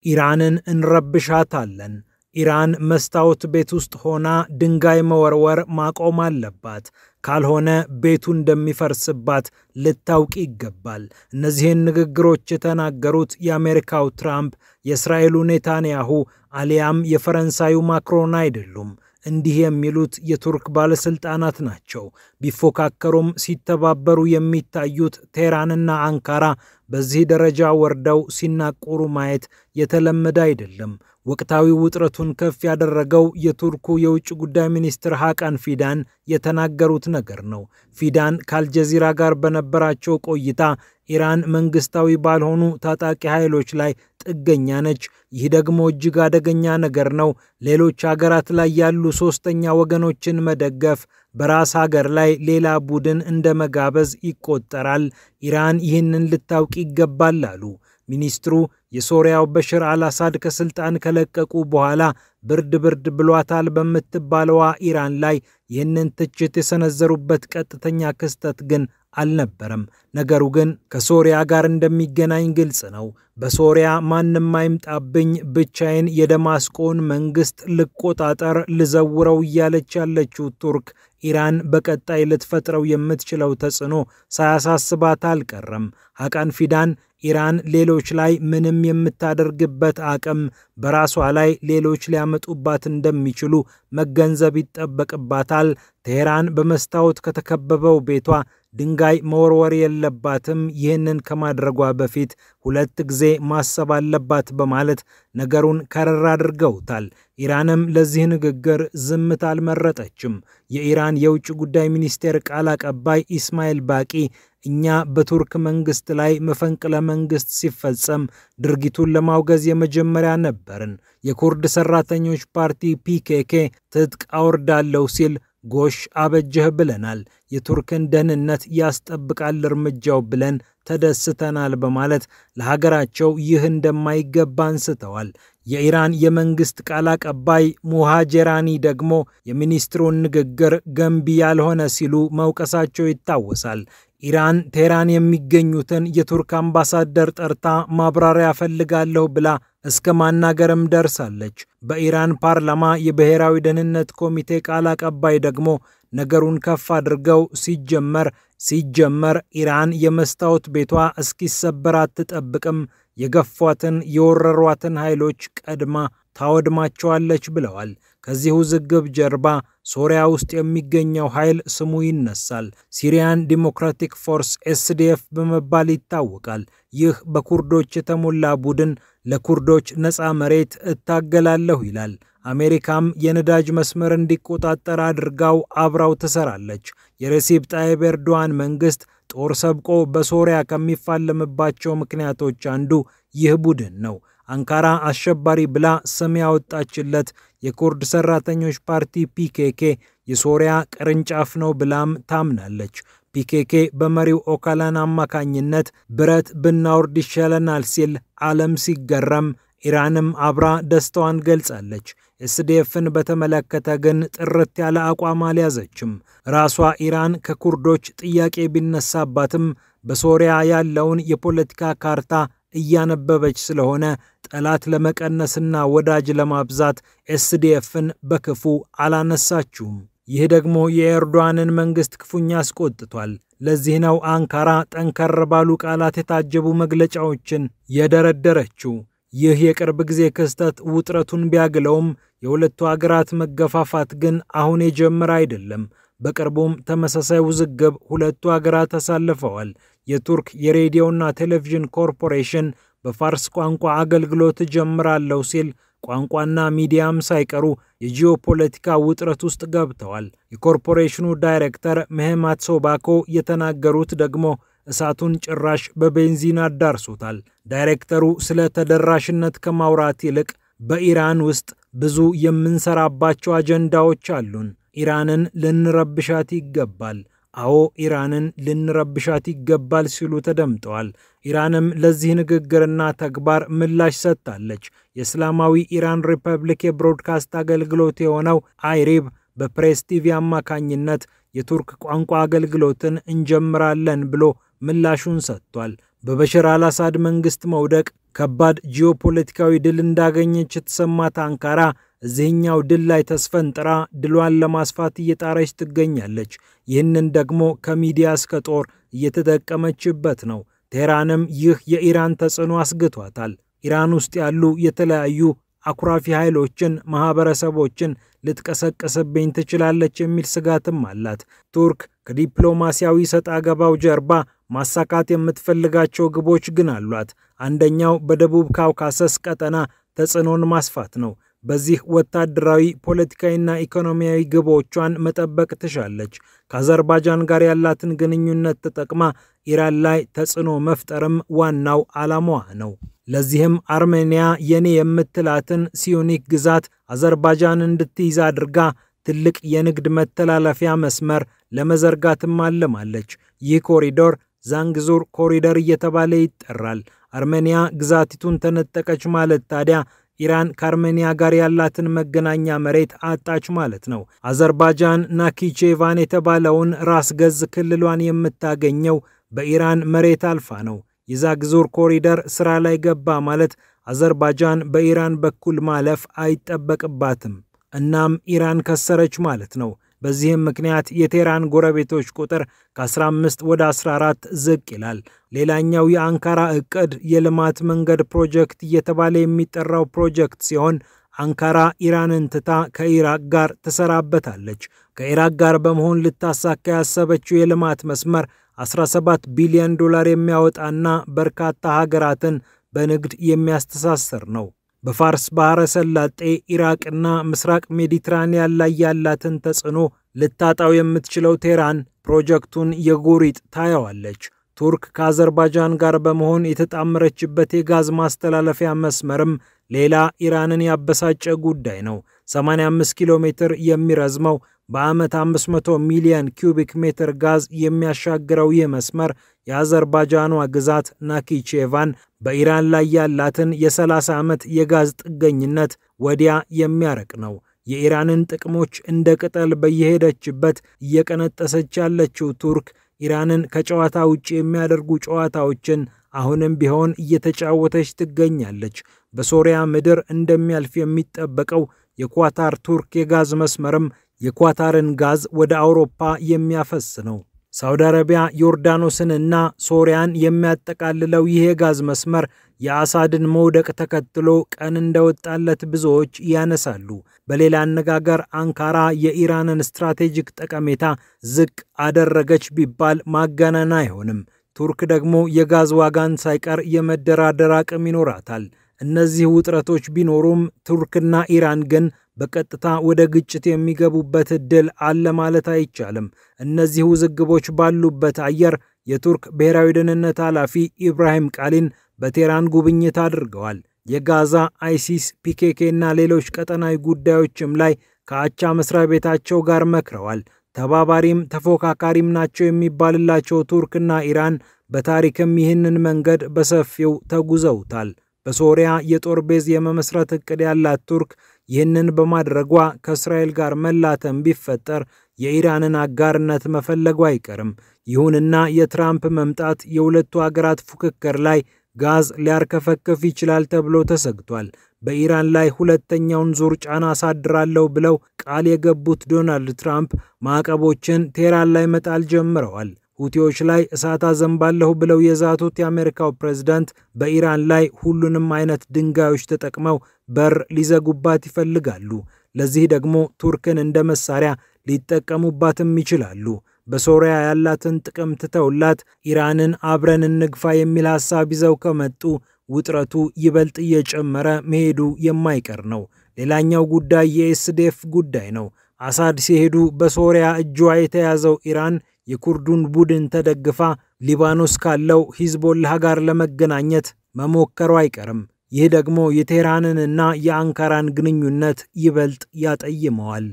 ኢራንን እንረብሻታለን። ኢራን መስታወት ቤት ውስጥ ሆና ድንጋይ መወርወር ማቆም አለባት። ካልሆነ ቤቱ እንደሚፈርስባት ልታውቅ ይገባል። እነዚህን ንግግሮች የተናገሩት የአሜሪካው ትራምፕ፣ የእስራኤሉ ኔታንያሁ አሊያም የፈረንሳዩ ማክሮን አይደሉም። እንዲህ የሚሉት የቱርክ ባለስልጣናት ናቸው። ቢፎካከሩም ሲተባበሩ የሚታዩት ቴህራንና አንካራ በዚህ ደረጃ ወርደው ሲናቆሩ ማየት የተለመደ አይደለም። ወቅታዊ ውጥረቱን ከፍ ያደረገው የቱርኩ የውጭ ጉዳይ ሚኒስትር ሃቃን ፊዳን የተናገሩት ነገር ነው። ፊዳን ከአልጀዚራ ጋር በነበራቸው ቆይታ ኢራን መንግስታዊ ባልሆኑ ታጣቂ ኃይሎች ላይ ጥገኛ ነች፣ ይህ ደግሞ እጅግ አደገኛ ነገር ነው፣ ሌሎች ሀገራት ላይ ያሉ ሶስተኛ ወገኖችን መደገፍ በራስ ሀገር ላይ ሌላ ቡድን እንደመጋበዝ ይቆጠራል፣ ኢራን ይህንን ልታውቅ ይገባል አሉ። ሚኒስትሩ የሶሪያው በሽር አልአሳድ ከስልጣን ከለቀቁ በኋላ ብርድ ብሏታል በምትባለዋ ኢራን ላይ ይህንን ትችት የሰነዘሩበት ቀጥተኛ ክስተት ግን አልነበረም። ነገሩ ግን ከሶሪያ ጋር እንደሚገናኝ ግልጽ ነው። በሶሪያ ማንም አይምጣብኝ፣ ብቻዬን የደማስቆን መንግስት ልቆጣጠር ልዘውረው እያለች ያለችው ቱርክ ኢራን በቀጣይ ልትፈጥረው የምትችለው ተጽዕኖ ሳያሳስባት አልቀረም። ሃቃን ፊዳን ኢራን ሌሎች ላይ ምንም የምታደርግበት አቅም በራሷ ላይ ሌሎች ሊያመጡባት እንደሚችሉ መገንዘብ ይጠበቅባታል። ቴህራን በመስታወት ከተከበበው ቤቷ ድንጋይ መወርወር የለባትም፣ ይህንን ከማድረጓ በፊት 2 ጊዜ ማሰብ አለባት በማለት ነገሩን ከረር አድርገውታል። ኢራንም ለዚህ ንግግር ዝምታ አልመረጠችም። የኢራን የውጭ ጉዳይ ሚኒስቴር ቃል አቀባይ ኢስማኤል ባቂ እኛ በቱርክ መንግስት ላይ መፈንቅለ መንግስት ሲፈጸም ድርጊቱን ለማውገዝ የመጀመሪያ ነበርን። የኩርድ ሰራተኞች ፓርቲ ፒኬኬ ትጥቅ አወርዳለሁ ሲል ጎሽ አበጀህ ብለናል፣ የቱርክን ደህንነት ያስጠብቃል እርምጃው ብለን ተደስተናል በማለት ለሀገራቸው ይህ እንደማይገባ አንስተዋል። የኢራን የመንግስት ቃል አቀባይ ሙሃጀራኒ ደግሞ የሚኒስትሩን ንግግር ገንቢ ያልሆነ ሲሉ መውቀሳቸው ይታወሳል። ኢራን ቴህራን የሚገኙትን የቱርክ አምባሳደር ጠርታ ማብራሪያ ፈልጋለሁ ብላ እስከ ማናገርም ደርሳለች። በኢራን ፓርላማ የብሔራዊ ደህንነት ኮሚቴ ቃል አቀባይ ደግሞ ነገሩን ከፍ አድርገው ሲጀመር ኢራን የመስታወት ቤቷ እስኪሰበር አትጠብቅም፣ የገፏትን የወረሯትን ኃይሎች ቀድማ ታወድማቸዋለች ብለዋል። ከዚህ ውዝግብ ጀርባ ሶሪያ ውስጥ የሚገኘው ኃይል ስሙ ይነሳል። ሲሪያን ዲሞክራቲክ ፎርስ ኤስዲኤፍ በመባል ይታወቃል። ይህ በኩርዶች የተሞላ ቡድን ለኩርዶች ነፃ መሬት እታገላለሁ ይላል። አሜሪካም የነዳጅ መስመር እንዲቆጣጠር አድርጋው አብራው ትሰራለች። የሬሲፕ ጣይብ ኤርዶዋን መንግስት ጦር ሰብቆ በሶሪያ ከሚፋለምባቸው ምክንያቶች አንዱ ይህ ቡድን ነው። አንካራ አሸባሪ ብላ ስም ያወጣችለት የኩርድ ሰራተኞች ፓርቲ ፒኬኬ የሶሪያ ቅርንጫፍ ነው ብላም ታምናለች። ፒኬኬ በመሪው ኦካላን አማካኝነት ብረት ብናወርድ ይሻለናል ሲል ዓለም ሲገረም ኢራንም አብራ ደስታዋን ገልጻለች። ኤስዲኤፍን በተመለከተ ግን ጥርት ያለ አቋም አልያዘችም። ራሷ ኢራን ከኩርዶች ጥያቄ ቢነሳባትም በሶሪያ ያለውን የፖለቲካ ካርታ እያነበበች ስለሆነ ጠላት ለመቀነስና ወዳጅ ለማብዛት ኤስዲኤፍን በክፉ አላነሳችውም። ይህ ደግሞ የኤርዶዋንን መንግስት ክፉኛ አስቆጥቷል። ለዚህ ነው አንካራ ጠንከር ባሉ ቃላት የታጀቡ መግለጫዎችን የደረደረችው። ይህ የቅርብ ጊዜ ክስተት ውጥረቱን ቢያግለውም የሁለቱ ሀገራት መገፋፋት ግን አሁን የጀመረ አይደለም። በቅርቡም ተመሳሳይ ውዝግብ ሁለቱ ሀገራት አሳልፈዋል። የቱርክ የሬዲዮና ቴሌቪዥን ኮርፖሬሽን በፋርስ ቋንቋ አገልግሎት ጀምራለሁ ሲል ቋንቋና ሚዲያም ሳይቀሩ የጂኦፖለቲካ ውጥረት ውስጥ ገብተዋል። የኮርፖሬሽኑ ዳይሬክተር መህማት ሶባኮ የተናገሩት ደግሞ እሳቱን ጭራሽ በቤንዚን አዳርሶታል። ዳይሬክተሩ ስለ ተደራሽነት ከማውራት ይልቅ በኢራን ውስጥ ብዙ የምንሰራባቸው አጀንዳዎች አሉን፣ ኢራንን ልንረብሻት ይገባል፣ አዎ ኢራንን ልንረብሻት ይገባል ሲሉ ተደምጠዋል። ኢራንም ለዚህ ንግግርና ተግባር ምላሽ ሰጥታለች። የእስላማዊ ኢራን ሪፐብሊክ የብሮድካስት አገልግሎት የሆነው አይሪብ በፕሬስ ቲቪ አማካኝነት የቱርክ ቋንቋ አገልግሎትን እንጀምራለን ብሎ ምላሹን ሰጥቷል። በበሽር አልአሳድ መንግስት መውደቅ ከባድ ጂኦፖለቲካዊ ድል እንዳገኘች የተሰማት አንካራ እዚህኛው ድል ላይ ተስፈንጥራ ድሏን ለማስፋት እየጣረች ትገኛለች። ይህንን ደግሞ ከሚዲያ እስከ ጦር እየተጠቀመችበት ነው። ቴህራንም ይህ የኢራን ተጽዕኖ አስግቷታል። ኢራን ውስጥ ያሉ የተለያዩ አኩራፊ ኃይሎችን፣ ማህበረሰቦችን ልትቀሰቀስብኝ ትችላለች የሚል ስጋትም አላት። ቱርክ ከዲፕሎማሲያዊ ሰጣ ገባው ጀርባ ማሳካት የምትፈልጋቸው ግቦች ግን አሏት። አንደኛው በደቡብ ካውካሰስ ቀጠና ተጽዕኖን ማስፋት ነው። በዚህ ወታደራዊ፣ ፖለቲካዊና ኢኮኖሚያዊ ግቦቿን መጠበቅ ትሻለች። ከአዘርባይጃን ጋር ያላትን ግንኙነት ተጠቅማ ኢራን ላይ ተጽዕኖ መፍጠርም ዋናው ዓላማዋ ነው። ለዚህም አርሜኒያ የኔ የምትላትን ሲዮኒክ ግዛት አዘርባይጃን እንድትይዝ አድርጋ ትልቅ የንግድ መተላለፊያ መስመር ለመዘርጋትም አልማለች። ይህ ኮሪዶር ዛንግዙር ኮሪደር እየተባለ ይጠራል። አርሜኒያ ግዛቲቱን ተነጠቀች ማለት ታዲያ ኢራን ከአርሜኒያ ጋር ያላትን መገናኛ መሬት አጣች ማለት ነው። አዘርባይጃን ናኪቼቫን የተባለውን ራስ ገዝ ክልሏን የምታገኘው በኢራን መሬት አልፋ ነው። የዛግዙር ኮሪደር ስራ ላይ ገባ ማለት አዘርባይጃን በኢራን በኩል ማለፍ አይጠበቅባትም። እናም ኢራን ከሰረች ማለት ነው። በዚህም ምክንያት የቴህራን ጎረቤቶች ቁጥር ከ15 ወደ 14 ዝቅ ይላል። ሌላኛው የአንካራ እቅድ የልማት መንገድ ፕሮጀክት እየተባለ የሚጠራው ፕሮጀክት ሲሆን አንካራ ኢራንን ትታ ከኢራቅ ጋር ትሰራበታለች። ከኢራቅ ጋር በመሆን ልታሳካ ያሰበችው የልማት መስመር $17 ቢሊዮን የሚያወጣና በርካታ ሀገራትን በንግድ የሚያስተሳስር ነው። በፋርስ ባህረ ሰላጤ ኢራቅና ምስራቅ ሜዲትራኒያን ላይ ያላትን ተጽዕኖ ልታጣው የምትችለው ቴህራን ፕሮጀክቱን የጎሪጥ ታየዋለች። ቱርክ ከአዘርባይጃን ጋር በመሆን የተጣመረችበት የጋዝ ማስተላለፊያ መስመርም ሌላ ኢራንን ያበሳጨ ጉዳይ ነው። 85 ኪሎ ሜትር የሚረዝመው በዓመት 500 ሚሊዮን ኪዩቢክ ሜትር ጋዝ የሚያሻግረው ይህ መስመር የአዘርባይጃኗ ግዛት ናኪቼቫን በኢራን ላይ ያላትን የ30 ዓመት የጋዝ ጥገኝነት ወዲያ የሚያረቅ ነው። የኢራንን ጥቅሞች እንደ ቅጠል በየሄደችበት እየቀነጠሰች ያለችው ቱርክ ኢራንን ከጨዋታ ውጭ የሚያደርጉ ጨዋታዎችን አሁንም ቢሆን እየተጫወተች ትገኛለች። በሶሪያ ምድር እንደሚያልፍ የሚጠበቀው የኳታር ቱርክ የጋዝ መስመርም የኳታርን ጋዝ ወደ አውሮፓ የሚያፈስ ነው። ሳውዲ አረቢያ ዮርዳኖስንና ሶሪያን የሚያጠቃልለው ይህ የጋዝ መስመር የአሳድን መውደቅ ተከትሎ ቀን እንደወጣለት ብዙዎች ያነሳሉ። በሌላ አነጋገር አንካራ የኢራንን ስትራቴጂክ ጠቀሜታ ዝቅ አደረገች ቢባል ማጋነን አይሆንም። ቱርክ ደግሞ የጋዝ ዋጋን ሳይቀር የመደራደር አቅም ይኖራታል። እነዚህ ውጥረቶች ቢኖሩም ቱርክና ኢራን ግን በቀጥታ ወደ ግጭት የሚገቡበት እድል አለ ማለት አይቻልም። እነዚህ ውዝግቦች ባሉበት አየር የቱርክ ብሔራዊ ደህንነት ኃላፊ ኢብራሂም ቃሊን በቴህራን ጉብኝት አድርገዋል። የጋዛ፣ አይሲስ፣ ፒኬኬ እና ሌሎች ቀጠናዊ ጉዳዮችም ላይ ከአቻ መስሪያ ቤታቸው ጋር መክረዋል። ተባባሪም ተፎካካሪም ናቸው የሚባልላቸው ቱርክና ኢራን በታሪክም ይህንን መንገድ በሰፊው ተጉዘውታል። በሶሪያ የጦር ቤዝ የመመስረት እቅድ ያላት ቱርክ ይህንን በማድረጓ ከእስራኤል ጋር መላተም ቢፈጠር የኢራንን አጋርነት መፈለጉ አይቀርም። ይሁንና የትራምፕ መምጣት የሁለቱ ሀገራት ፉክክር ላይ ጋዝ ሊያርከፈክፍ ይችላል ተብሎ ተሰግቷል። በኢራን ላይ ሁለተኛውን ዙር ጫና አሳድራለሁ ብለው ቃል የገቡት ዶናልድ ትራምፕ ማዕቀቦችን ቴህራን ላይ መጣል ጀምረዋል። ሁቲዎች ላይ እሳት አዘንባለሁ ብለው የዛቱት የአሜሪካው ፕሬዝዳንት በኢራን ላይ ሁሉንም አይነት ድንጋዮች ተጠቅመው በር ሊዘጉባት ይፈልጋሉ። ለዚህ ደግሞ ቱርክን እንደ መሳሪያ ሊጠቀሙባትም ይችላሉ። በሶሪያ ያላትን ጥቅም ትተውላት ኢራንን አብረን እንግፋ የሚል ሐሳብ ይዘው ከመጡ ውጥረቱ ይበልጥ እየጨመረ መሄዱ የማይቀር ነው። ሌላኛው ጉዳይ የኤስዲኤፍ ጉዳይ ነው። አሳድ ሲሄዱ በሶሪያ እጇ የተያዘው ኢራን የኩርዱን ቡድን ተደግፋ ሊባኖስ ካለው ሂዝቦላህ ጋር ለመገናኘት መሞከሩ አይቀርም። ይህ ደግሞ የቴህራንንና የአንካራን ግንኙነት ይበልጥ ያጠይመዋል።